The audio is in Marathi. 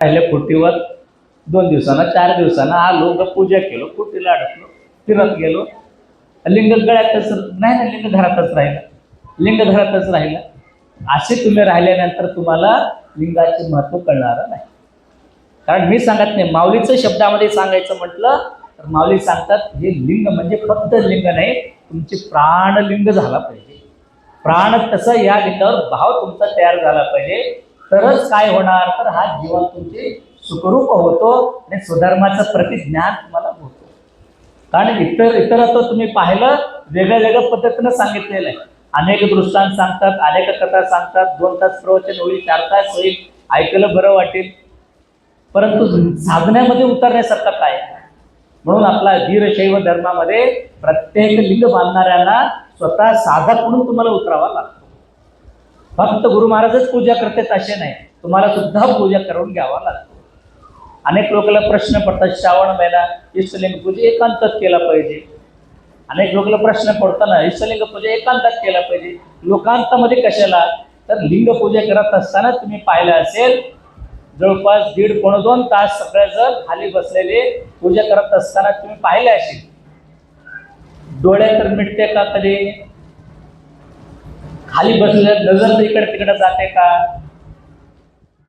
राहिले फुटीवर 2 दिवसांना 4 दिवसांना आलो पूजा केलो फुटीला अडकलो फिरत गेलो लिंग गळ्यातच नाही ना लिंग घरातच राहिला लिंग घरातच राहिला असे तुम्ही राहिल्यानंतर तुम्हाला लिंगाचे महत्व कळणार नाही. कारण मी सांगत नाही माऊलीचं शब्दामध्ये सांगायचं म्हटलं तर माऊली सांगतात हे लिंग म्हणजे फक्त लिंग नाही तुमचे प्राणलिंग झाला पाहिजे. प्राण तसं या लिंगावर भाव तुमचा तयार झाला पाहिजे तरच काय होणार तर हा जीवन तुमचे सुखरूप होतो आणि स्वधर्माचं प्रतिज्ञान तुम्हाला होतो. कारण इतर तुम्ही पाहिलं वेगळ्या वेगळ्या पद्धतीनं सांगितलेलं आहे. अनेक दृष्टांत सांगतात अनेक कथा सांगतात 2 तास प्रवचन होईल 4 तास होईल ऐकलं बरं वाटेल परंतु साधण्यामध्ये उतरण्यासारखं काय. म्हणून आपला वीरशैव धर्मामध्ये प्रत्येक लिंग बांधणाऱ्यांना स्वतः साधक म्हणून तुम्हाला उतरावा लागतो. फक्त गुरु महाराजच पूजा करतात असे नाही तुम्हाला सुद्धा पूजा करून घ्यावा लागतो. अनेक लोकांना प्रश्न पडतात श्रावण महिना इष्टलिंग पूजा एकांतात केला पाहिजे. अनेक लोकांना प्रश्न पडताना इष्टलिंग पूजा एकांतात केला पाहिजे. लोकांतामध्ये कशाला तर लिंग पूजा करत असताना तुम्ही पाहिलं असेल जवळपास 1.5-2 तास सगळेजण खाली बसलेले पूजा करत असताना तुम्ही पाहिले असेल. डोळे तर मिटते का कधी खाली बसले नजर इकडे तिकडे जाते का